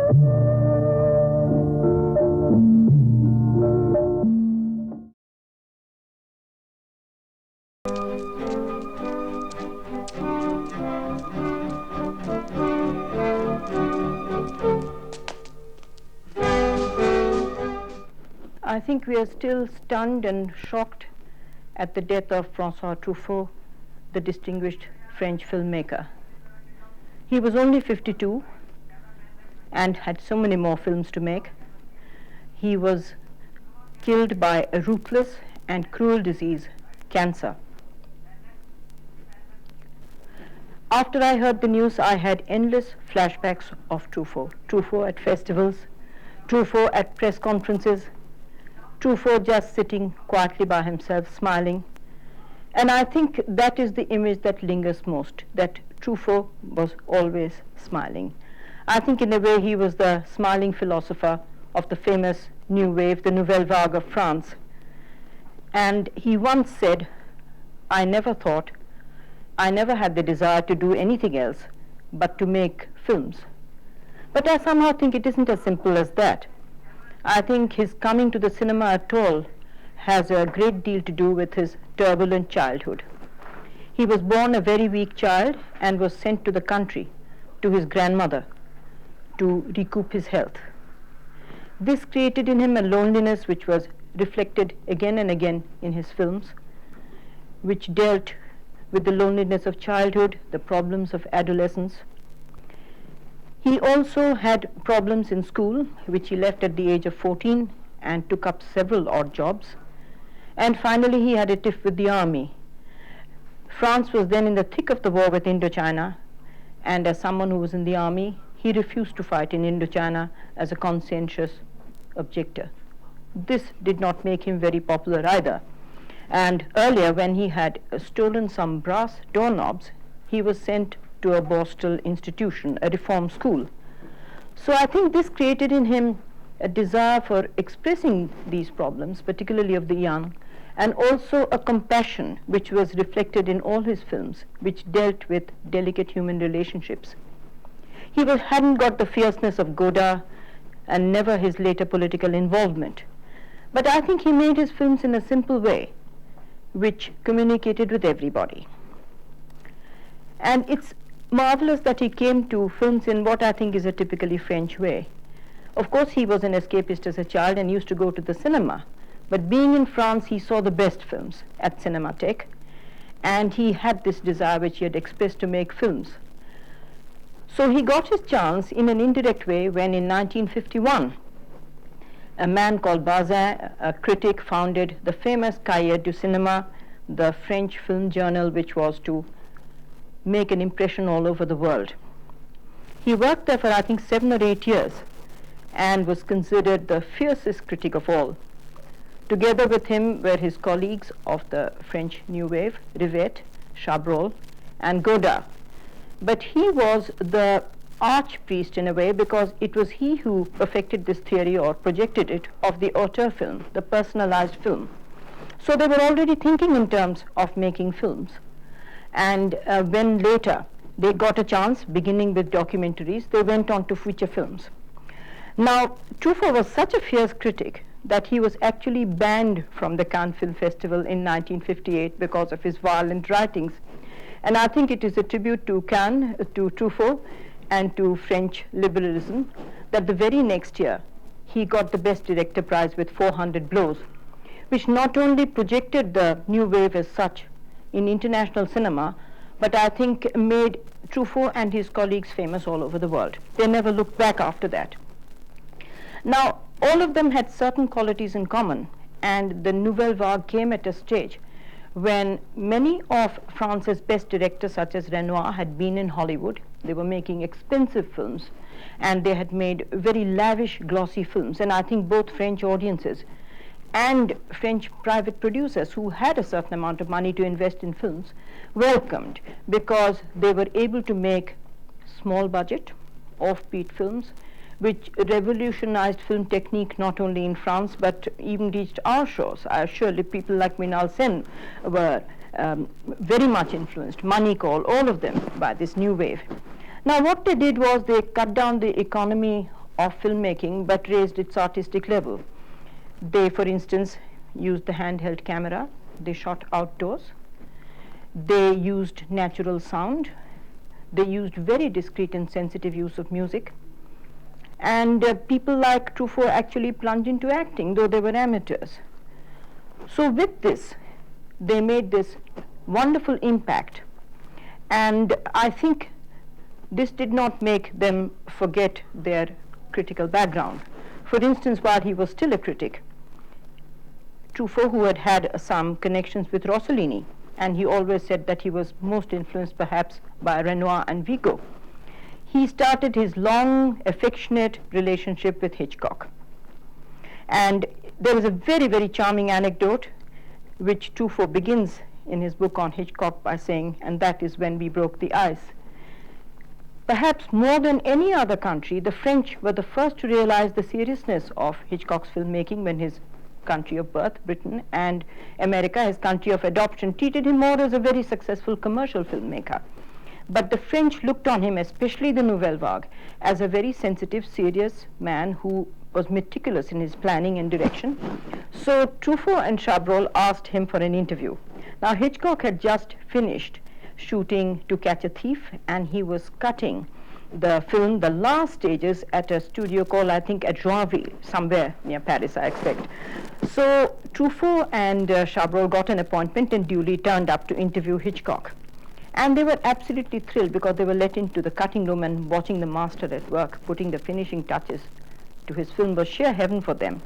I think we are still stunned and shocked at the death of François Truffaut, the distinguished French filmmaker. He was only 52 and had so many more films to make. He was killed by a ruthless and cruel disease, cancer. After I heard the news, I had endless flashbacks of Truffaut. Truffaut at festivals, Truffaut at press conferences, Truffaut just sitting quietly by himself, smiling. And I think that is the image that lingers most, that Truffaut was always smiling. I think in a way he was the smiling philosopher of the famous New Wave, the Nouvelle Vague of France. And he once said, I never had the desire to do anything else but to make films. But I somehow think it isn't as simple as that. I think his coming to the cinema at all has a great deal to do with his turbulent childhood. He was born a very weak child and was sent to the country, to his grandmother, to recoup his health. This created in him a loneliness which was reflected again and again in his films, which dealt with the loneliness of childhood, the problems of adolescence. He also had problems in school, which he left at the age of 14 and took up several odd jobs. And finally he had a tiff with the army. France was then in the thick of the war with Indochina, and as someone who was in the army, he refused to fight in Indochina as a conscientious objector. This did not make him very popular either. And earlier, when he had stolen some brass doorknobs, he was sent to a Borstal institution, a reform school. So I think this created in him a desire for expressing these problems, particularly of the young, and also a compassion which was reflected in all his films, which dealt with delicate human relationships. He hadn't got the fierceness of Godard and never his later political involvement. But I think he made his films in a simple way, which communicated with everybody. And it's marvelous that he came to films in what I think is a typically French way. Of course, he was an escapist as a child and used to go to the cinema. But being in France, he saw the best films at Cinémathèque, and he had this desire which he had expressed to make films. So he got his chance in an indirect way when in 1951, a man called Bazin, a critic, founded the famous Cahiers du Cinéma, the French film journal which was to make an impression all over the world. He worked there for I think 7 or 8 years and was considered the fiercest critic of all. Together with him were his colleagues of the French New Wave, Rivette, Chabrol, and Godard. But he was the archpriest in a way, because it was he who perfected this theory or projected it of the auteur film, the personalized film. So they were already thinking in terms of making films. And when later they got a chance, beginning with documentaries, they went on to feature films. Now, Truffaut was such a fierce critic that he was actually banned from the Cannes Film Festival in 1958 because of his violent writings. And I think it is a tribute to Cannes, to Truffaut, and to French liberalism that the very next year he got the Best Director prize with 400 Blows, which not only projected the new wave as such in international cinema, but I think made Truffaut and his colleagues famous all over the world. They never looked back after that. Now, all of them had certain qualities in common, and the Nouvelle Vague came at a stage when many of France's best directors, such as Renoir, had been in Hollywood. They were making expensive films, and they had made very lavish, glossy films. And I think both French audiences and French private producers who had a certain amount of money to invest in films welcomed, because they were able to make small budget, offbeat films, which revolutionized film technique not only in France but even reached our shores. Surely people like Meenal Sen were very much influenced, Money Call, all of them, by this new wave. Now what they did was they cut down the economy of filmmaking but raised its artistic level. They, for instance, used the handheld camera, they shot outdoors, they used natural sound, they used very discreet and sensitive use of music, and people like Truffaut actually plunged into acting, though they were amateurs. So with this, they made this wonderful impact, and I think this did not make them forget their critical background. For instance, while he was still a critic, Truffaut, who had had some connections with Rossellini, and he always said that he was most influenced perhaps by Renoir and Vigo, he started his long, affectionate relationship with Hitchcock. And there is a very, very charming anecdote which Truffaut begins in his book on Hitchcock by saying, and that is when we broke the ice. Perhaps more than any other country, the French were the first to realize the seriousness of Hitchcock's filmmaking when his country of birth, Britain, and America, his country of adoption, treated him more as a very successful commercial filmmaker. But the French looked on him, especially the Nouvelle Vague, as a very sensitive, serious man who was meticulous in his planning and direction. So Truffaut and Chabrol asked him for an interview. Now Hitchcock had just finished shooting To Catch a Thief, and he was cutting the film, the last stages, at a studio called, I think, at Joinville, somewhere near Paris, I expect. So Truffaut and Chabrol got an appointment and duly turned up to interview Hitchcock. And they were absolutely thrilled because they were let into the cutting room, and watching the master at work, putting the finishing touches to his film was sheer heaven for them.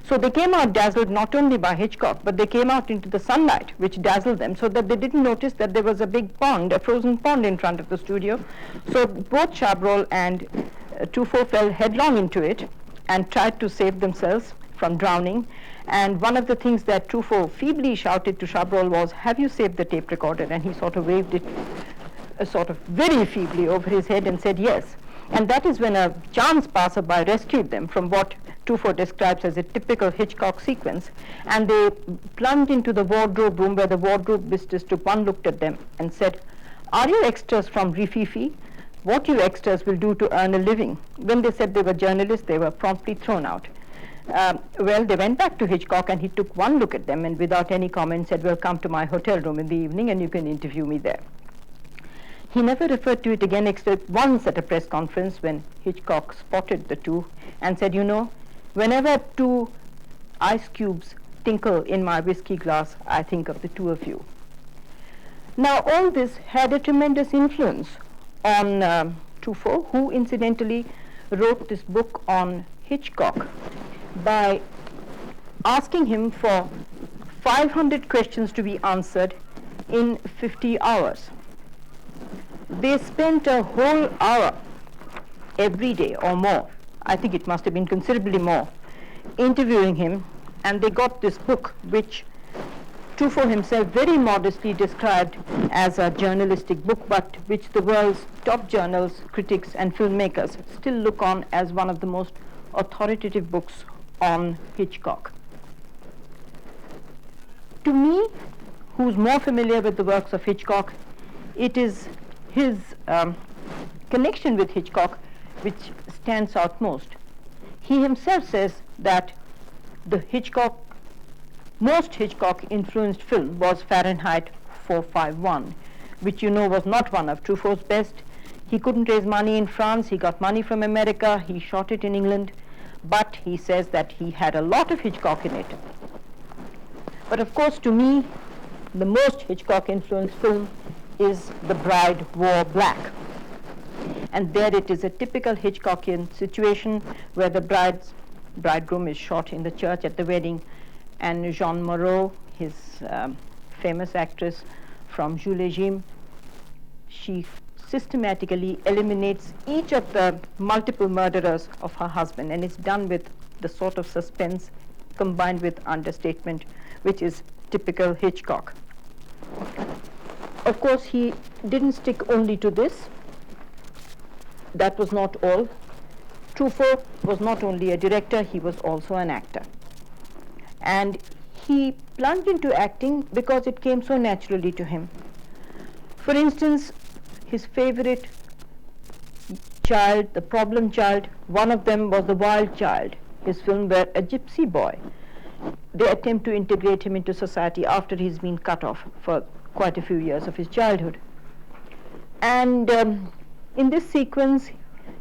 So they came out dazzled not only by Hitchcock, but they came out into the sunlight, which dazzled them, so that they didn't notice that there was a big pond, a frozen pond in front of the studio. So both Chabrol and Truffaut fell headlong into it and tried to save themselves from drowning. And one of the things that Truffaut feebly shouted to Chabrol was, "Have you saved the tape recorder?" And he sort of waved it sort of very feebly over his head and said yes. And that is when a chance passerby rescued them from what Truffaut describes as a typical Hitchcock sequence, and they plunged into the wardrobe room, where the wardrobe mistress took one look at them and said, "Are you extras from Rififi? What you extras will do to earn a living?" When they said they were journalists, they were promptly thrown out. Well, they went back to Hitchcock, and he took one look at them and without any comment said, "Well, come to my hotel room in the evening and you can interview me there." He never referred to it again except once at a press conference when Hitchcock spotted the two and said, "You know, whenever two ice cubes tinkle in my whiskey glass, I think of the two of you." Now, all this had a tremendous influence on Truffaut, who incidentally wrote this book on Hitchcock by asking him for 500 questions to be answered in 50 hours. They spent a whole hour every day or more, I think it must have been considerably more, interviewing him, and they got this book, which Truffaut himself very modestly described as a journalistic book, but which the world's top journals, critics, and filmmakers still look on as one of the most authoritative books on Hitchcock. To me, who's more familiar with the works of Hitchcock, it is his connection with Hitchcock which stands out most. He himself says that the most Hitchcock influenced film was Fahrenheit 451, which you know was not one of Truffaut's best. He couldn't raise money in France, he got money from America, he shot it in England, but he says that he had a lot of Hitchcock in it. But of course, to me, the most Hitchcock influenced film is The Bride Wore Black. And there it is a typical Hitchcockian situation where the bridegroom is shot in the church at the wedding, and Jeanne Moreau, his famous actress from Jules Jim, she systematically eliminates each of the multiple murderers of her husband, and it's done with the sort of suspense combined with understatement which is typical Hitchcock. Of course, he didn't stick only to this. That was not all. Truffaut was not only a director, he was also an actor. And he plunged into acting because it came so naturally to him. For instance, his favorite child, the problem child. One of them was The Wild Child, his film where a gypsy boy, they attempt to integrate him into society after he's been cut off for quite a few years of his childhood. And in this sequence,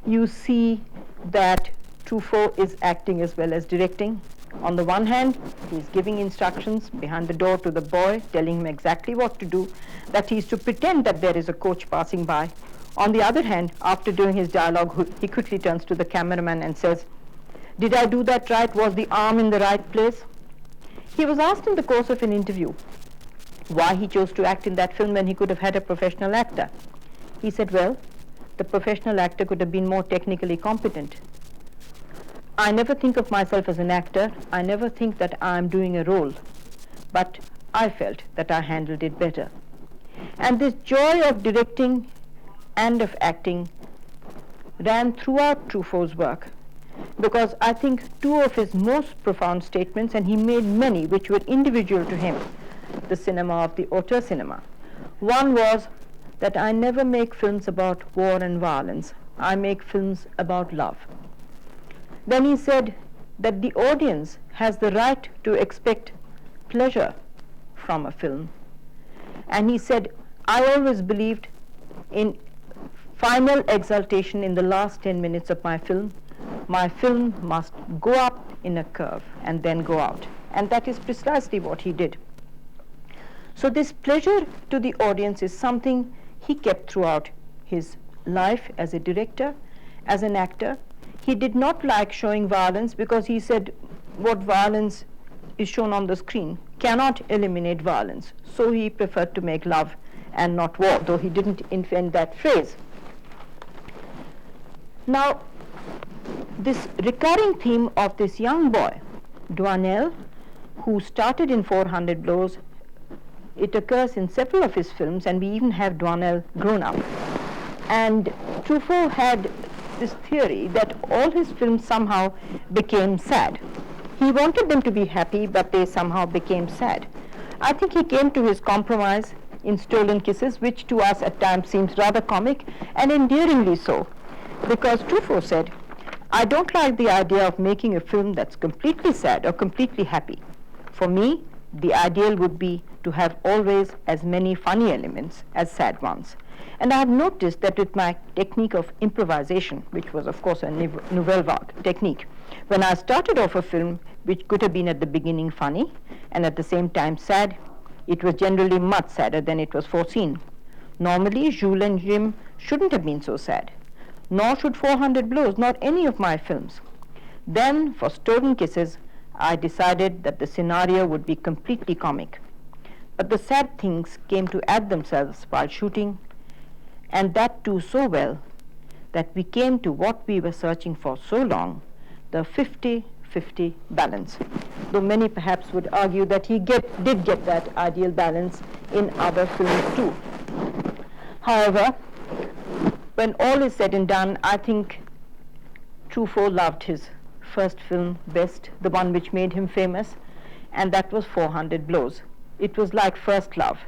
you see that Truffaut is acting as well as directing. On the one hand, he's giving instructions behind the door to the boy, telling him exactly what to do, that he's to pretend that there is a coach passing by. On the other hand, after doing his dialogue, he quickly turns to the cameraman and says, "Did I do that right? Was the arm in the right place?" He was asked in the course of an interview why he chose to act in that film when he could have had a professional actor. He said, well, the professional actor could have been more technically competent. I never think of myself as an actor. I never think that I am doing a role. But I felt that I handled it better. And this joy of directing and of acting ran throughout Truffaut's work, because I think two of his most profound statements, and he made many which were individual to him, the cinema of the auteur cinema. One was that I never make films about war and violence. I make films about love. Then he said that the audience has the right to expect pleasure from a film. And he said, I always believed in final exaltation in the last 10 minutes of my film. My film must go up in a curve and then go out. And that is precisely what he did. So this pleasure to the audience is something he kept throughout his life as a director, as an actor. He did not like showing violence because he said what violence is shown on the screen cannot eliminate violence. So he preferred to make love and not war, though he didn't invent that phrase. Now, this recurring theme of this young boy, Douanel, who started in 400 Blows, it occurs in several of his films, and we even have Douanel grown up. And Truffaut had this theory that all his films somehow became sad. He wanted them to be happy, but they somehow became sad. I think he came to his compromise in Stolen Kisses, which to us at times seems rather comic, and endearingly so, because Truffaut said, I don't like the idea of making a film that's completely sad or completely happy. For me, the ideal would be to have always as many funny elements as sad ones. And I have noticed that with my technique of improvisation, which was of course a nouvelle vague technique, when I started off a film which could have been at the beginning funny and at the same time sad, it was generally much sadder than it was foreseen. Normally, Jules and Jim shouldn't have been so sad, nor should 400 Blows, nor any of my films. Then, for Stolen Kisses, I decided that the scenario would be completely comic. But the sad things came to add themselves while shooting, and that too so well that we came to what we were searching for so long, the 50-50 balance. Though many perhaps would argue that he did get that ideal balance in other films too. However, when all is said and done, I think Truffaut loved his first film best, the one which made him famous, and that was 400 Blows. It was like first love.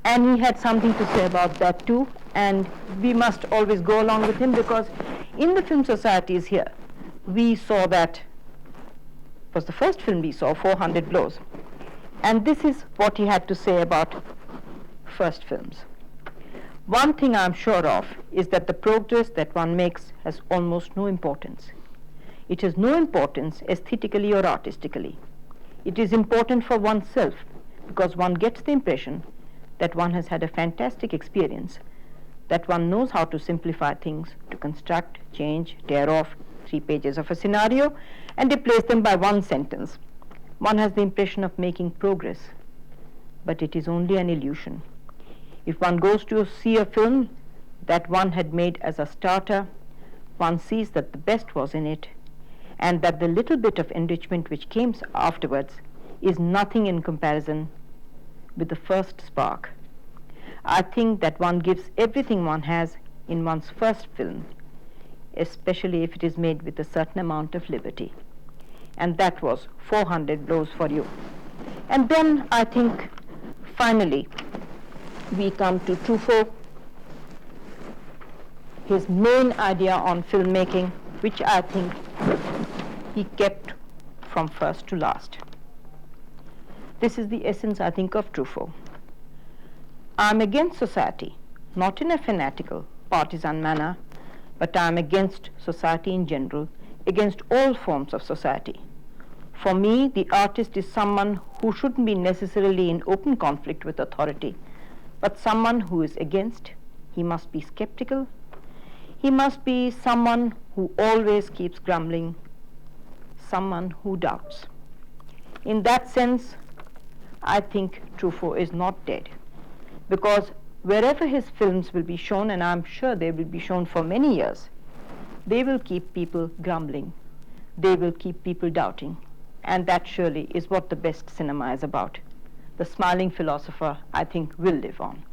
And he had something to say about that too, and we must always go along with him, because in the film societies here, we saw that, was the first film we saw, 400 Blows. And this is what he had to say about first films. One thing I'm sure of is that the progress that one makes has almost no importance. It has no importance aesthetically or artistically. It is important for oneself, because one gets the impression that one has had a fantastic experience, that one knows how to simplify things, to construct, change, tear off 3 pages of a scenario and replace them by one sentence. One has the impression of making progress, but it is only an illusion. If one goes to see a film that one had made as a starter, one sees that the best was in it, and that the little bit of enrichment which came afterwards is nothing in comparison with the first spark. I think that one gives everything one has in one's first film, especially if it is made with a certain amount of liberty. And that was 400 Blows for you. And then I think finally we come to Truffaut his main idea on filmmaking, which I think he kept from first to last. This is the essence, I think, of Truffaut. I am against society, not in a fanatical, partisan manner, but I am against society in general, against all forms of society. For me, the artist is someone who shouldn't be necessarily in open conflict with authority, but someone who is against. He must be skeptical. He must be someone who always keeps grumbling, someone who doubts. In that sense, I think Truffaut is not dead, because wherever his films will be shown, and I'm sure they will be shown for many years, they will keep people grumbling. They will keep people doubting. And that surely is what the best cinema is about. The smiling philosopher, I think, will live on.